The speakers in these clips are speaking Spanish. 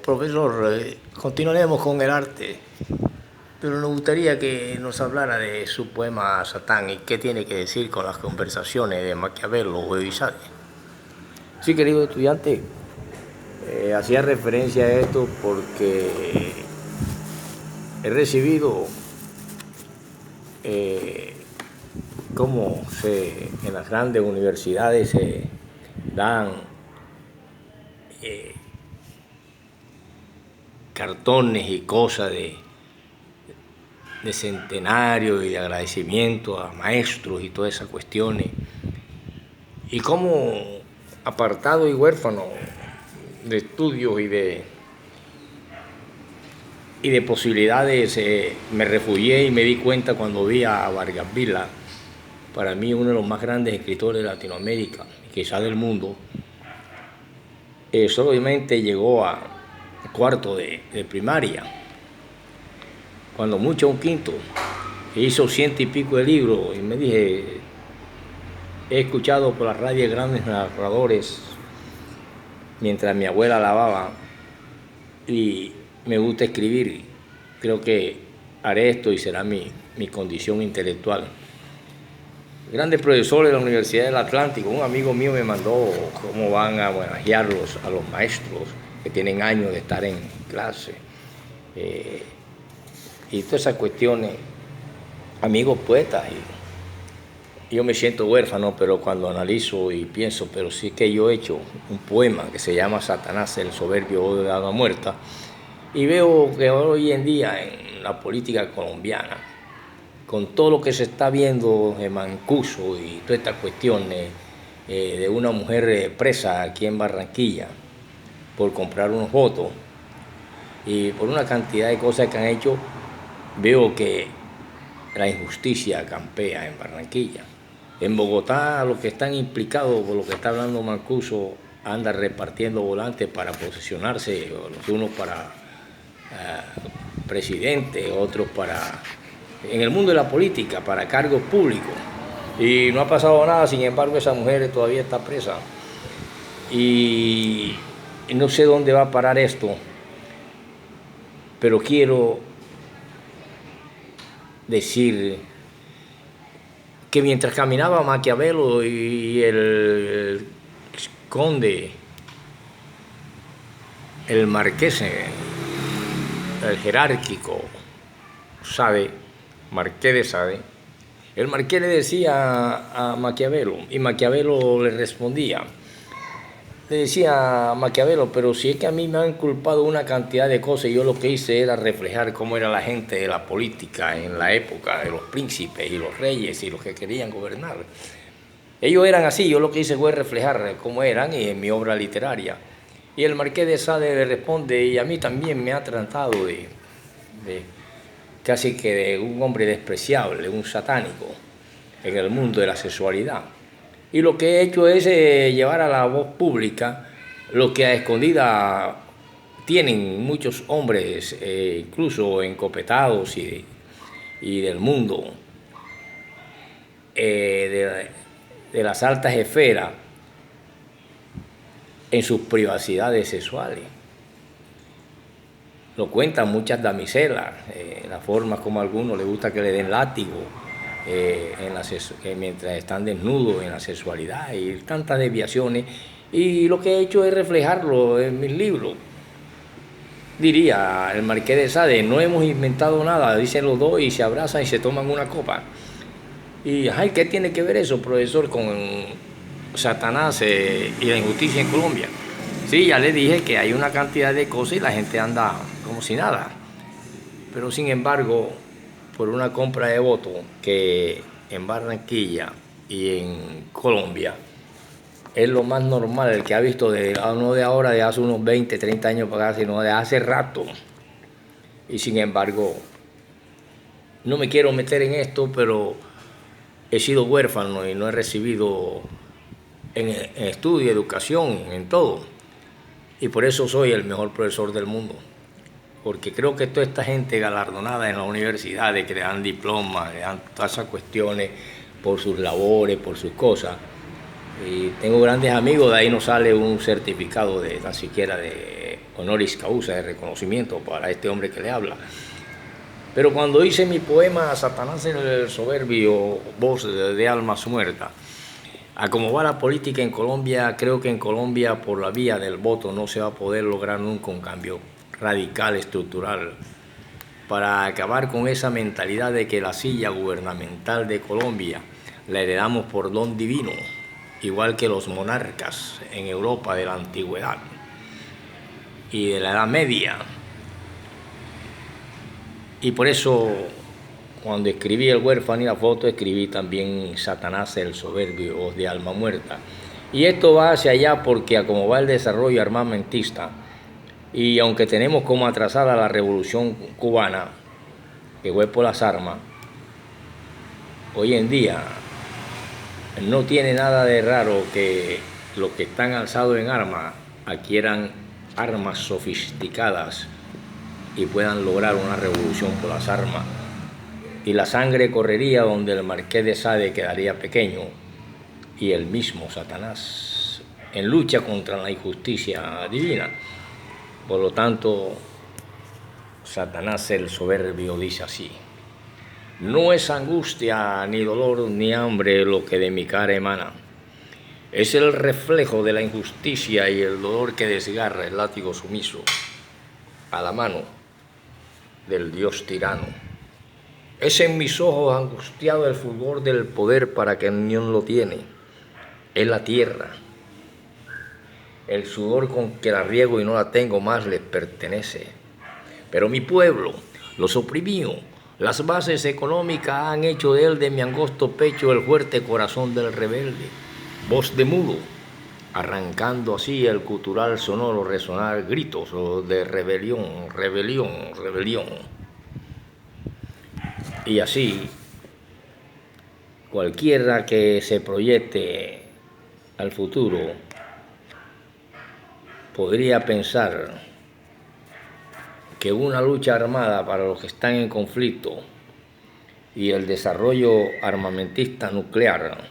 Profesor, continuaremos con el arte, pero nos gustaría que nos hablara de su poema Satán y qué tiene que decir con las conversaciones de Maquiavelo o de Isade. Sí, querido estudiante, hacía referencia a esto porque he recibido eh, en las grandes universidades se dan cartones y cosas de centenario y de agradecimiento a maestros y todas esas cuestiones. Y como apartado y huérfano de estudios y de posibilidades, me refugié y me di cuenta cuando vi a Vargas Vila, para mí uno de los más grandes escritores de Latinoamérica, quizás del mundo. Solamente llegó a cuarto de primaria, cuando mucho un quinto, hizo 100 y pico de libros, y me dije, he escuchado por la radio grandes narradores mientras mi abuela lavaba, y me gusta escribir. Creo que haré esto y será mi condición intelectual. Grandes profesores de la Universidad del Atlántico, un amigo mío me mandó cómo van a homenajear a los maestros que tienen años de estar en clase. Y todas esas cuestiones, amigos poetas. Y yo me siento huérfano, pero cuando analizo y pienso, pero sí que yo he hecho un poema que se llama Satanás, el soberbio odio de la alma muerta, y veo que hoy en día en la política colombiana, con todo lo que se está viendo de Mancuso y todas estas cuestiones de una mujer presa aquí en Barranquilla por comprar unos votos y por una cantidad de cosas que han hecho, veo que la injusticia campea en Barranquilla. En Bogotá, los que están implicados por lo que está hablando Mancuso anda repartiendo volantes para posicionarse, los unos para presidente, otros para, en el mundo de la política, para cargos públicos. Y no ha pasado nada, sin embargo esa mujer todavía está presa. Y no sé dónde va a parar esto, pero quiero decir que mientras caminaba Maquiavelo y el conde, el marqués, el jerárquico Sade, marqués de Sade, el marqués le decía a Maquiavelo, y Maquiavelo le respondía, le decía a Maquiavelo, pero si es que a mí me han culpado una cantidad de cosas y yo lo que hice era reflejar cómo era la gente de la política en la época de los príncipes y los reyes y los que querían gobernar. Ellos eran así, yo lo que hice fue reflejar cómo eran y en mi obra literaria. Y el marqués de Sade le responde, y a mí también me ha tratado de casi que de un hombre despreciable, un satánico en el mundo de la sexualidad. Y lo que he hecho es llevar a la voz pública lo que a escondida tienen muchos hombres, incluso encopetados y del mundo, de las altas esferas, en sus privacidades sexuales. Lo cuentan muchas damiselas, la forma como a algunos les gusta que le den látigo mientras están desnudos en la sexualidad y tantas desviaciones. Y lo que he hecho es reflejarlo en mis libros. Diría el marqués de Sade, no hemos inventado nada, dicen los dos y se abrazan y se toman una copa. Y ay, ¿qué tiene que ver eso, profesor, con Satanás y la injusticia en Colombia? Sí, ya le dije que hay una cantidad de cosas y la gente anda como si nada. Pero sin embargo, por una compra de votos que en Barranquilla y en Colombia es lo más normal, el que ha visto no de ahora, de hace unos 20, 30 años para acá, sino de hace rato. Y sin embargo, no me quiero meter en esto, pero he sido huérfano y no he recibido en estudio, educación, en todo. Y por eso soy el mejor profesor del mundo. Porque creo que toda esta gente galardonada en las universidades, que le dan diplomas, le dan todas esas cuestiones por sus labores, por sus cosas. Y tengo grandes amigos, de ahí no sale un certificado de tan siquiera de honoris causa de reconocimiento para este hombre que le habla. Pero cuando hice mi poema Satanás el soberbio, voz de almas muertas, a cómo va la política en Colombia, creo que en Colombia por la vía del voto no se va a poder lograr nunca un cambio radical, estructural, para acabar con esa mentalidad de que la silla gubernamental de Colombia la heredamos por don divino, igual que los monarcas en Europa de la antigüedad y de la Edad Media. Y por eso, cuando escribí El huérfano y la foto, escribí también Satanás el soberbio, voz de alma muerta. Y esto va hacia allá porque a como va el desarrollo armamentista, y aunque tenemos como atrasada la revolución cubana, que fue por las armas, hoy en día no tiene nada de raro que los que están alzados en armas adquieran armas sofisticadas y puedan lograr una revolución por las armas. Y la sangre correría donde el Marqués de Sade quedaría pequeño y el mismo Satanás en lucha contra la injusticia divina. Por lo tanto, Satanás el soberbio dice así: no es angustia, ni dolor, ni hambre lo que de mi cara emana. Es el reflejo de la injusticia y el dolor que desgarra el látigo sumiso a la mano del Dios tirano. Es en mis ojos angustiado el fulgor del poder para que unión lo tiene. Es la tierra, el sudor con que la riego y no la tengo más les pertenece. Pero mi pueblo los oprimió. Las bases económicas han hecho de él, de mi angosto pecho, el fuerte corazón del rebelde. Voz de mudo, arrancando así el cultural sonoro resonar gritos de rebelión, rebelión, rebelión. Y así, cualquiera que se proyecte al futuro podría pensar que una lucha armada para los que están en conflicto y el desarrollo armamentista nuclear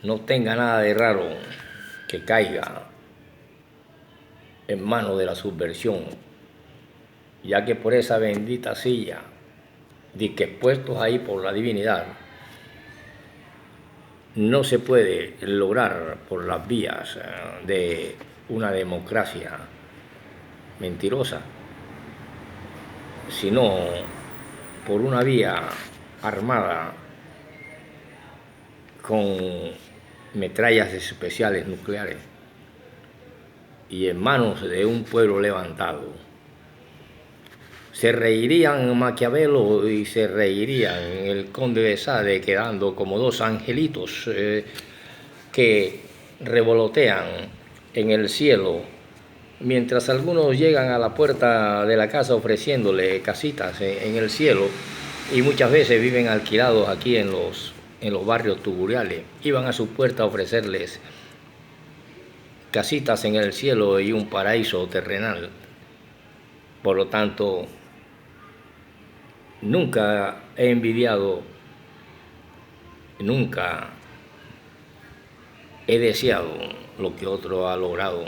no tenga nada de raro que caiga en manos de la subversión, ya que por esa bendita silla, de que puestos ahí por la divinidad, no se puede lograr por las vías de una democracia mentirosa, sino por una vía armada con metrallas especiales nucleares y en manos de un pueblo levantado. Se reirían Maquiavelo y se reirían el conde de Sade, quedando como dos angelitos que revolotean en el cielo, mientras algunos llegan a la puerta de la casa ofreciéndole casitas en el cielo, y muchas veces viven alquilados aquí en los barrios tuguriales. Iban a su puerta a ofrecerles casitas en el cielo y un paraíso terrenal. Por lo tanto, nunca he envidiado, nunca he deseado lo que otro ha logrado,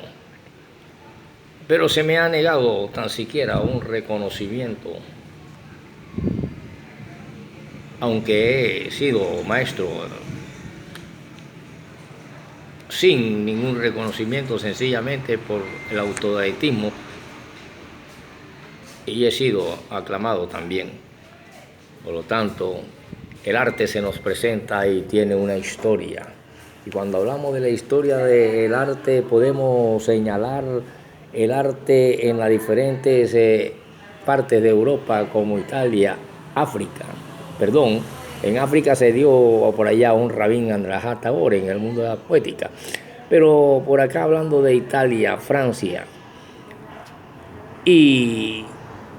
pero se me ha negado tan siquiera un reconocimiento, aunque he sido maestro sin ningún reconocimiento, sencillamente por el autodidactismo, y he sido aclamado también. Por lo tanto, el arte se nos presenta y tiene una historia. Y cuando hablamos de la historia del arte, podemos señalar el arte en las diferentes partes de Europa, como Italia, África. En África se dio por allá un Rabín Rabindranath Tagore en el mundo de la poética. Pero por acá, hablando de Italia, Francia y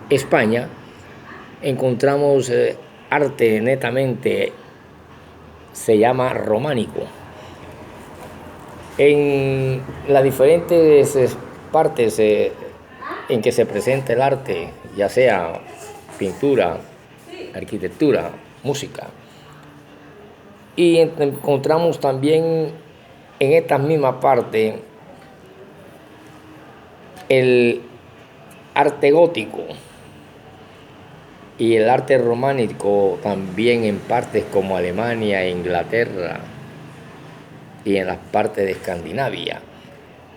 España, encontramos arte netamente, se llama románico. En las diferentes partes en que se presenta el arte, ya sea pintura, arquitectura, música, y encontramos también en esta misma parte El arte gótico y el arte románico también en partes como Alemania e Inglaterra y en las partes de Escandinavia.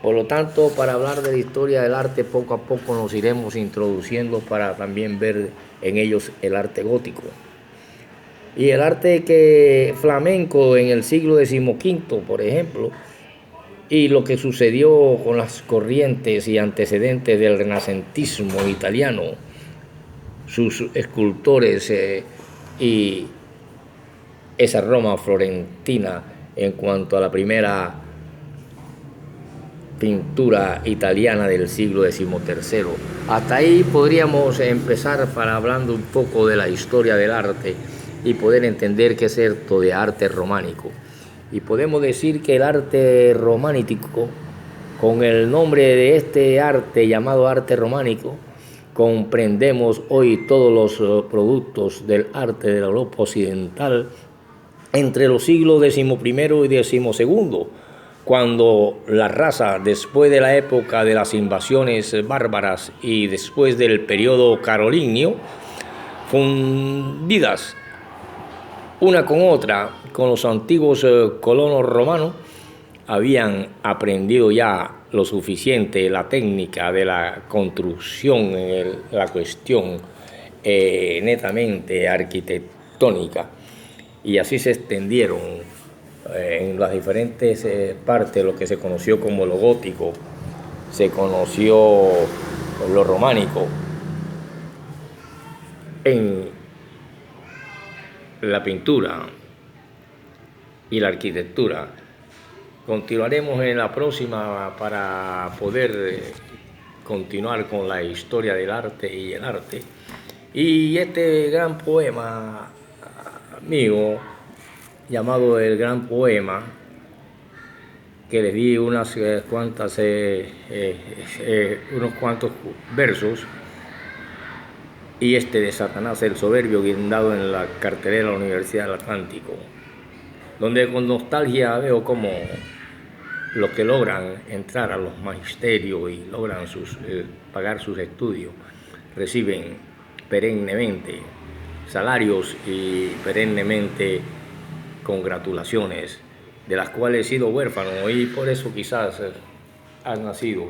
Por lo tanto, para hablar de la historia del arte, poco a poco nos iremos introduciendo para también ver en ellos el arte gótico. Y el arte flamenco en el siglo XV, por ejemplo, y lo que sucedió con las corrientes y antecedentes del renacentismo italiano, sus escultores y esa Roma florentina en cuanto a la primera pintura italiana del siglo XIII. Hasta ahí podríamos empezar para hablando un poco de la historia del arte y poder entender qué es esto de arte románico. Y podemos decir que el arte románico, con el nombre de este arte llamado arte románico, comprendemos hoy todos los productos del arte de la Europa occidental entre los siglos XI y XII, cuando la raza, después de la época de las invasiones bárbaras y después del periodo carolingio, fundidas una con otra, con los antiguos colonos romanos, habían aprendido ya lo suficiente la técnica de la construcción, la cuestión netamente arquitectónica, y así se extendieron en las diferentes partes lo que se conoció como lo gótico, se conoció lo románico. En la pintura y la arquitectura. Continuaremos en la próxima para poder continuar con la historia del arte y el arte. Y este gran poema mío, llamado El Gran Poema, que les di unos cuantos versos, y este de Satanás el Soberbio, guindado en la cartelera de la Universidad del Atlántico, donde con nostalgia veo cómo los que logran entrar a los magisterios y logran pagar sus estudios reciben perennemente salarios y perennemente congratulaciones, de las cuales he sido huérfano, y por eso quizás ha nacido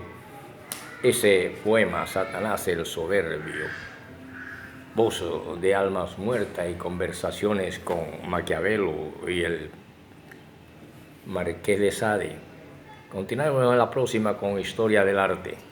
ese poema Satanás el Soberbio, voz de almas muertas y conversaciones con Maquiavelo y el Marqués de Sade. Continuaremos en la próxima con Historia del Arte.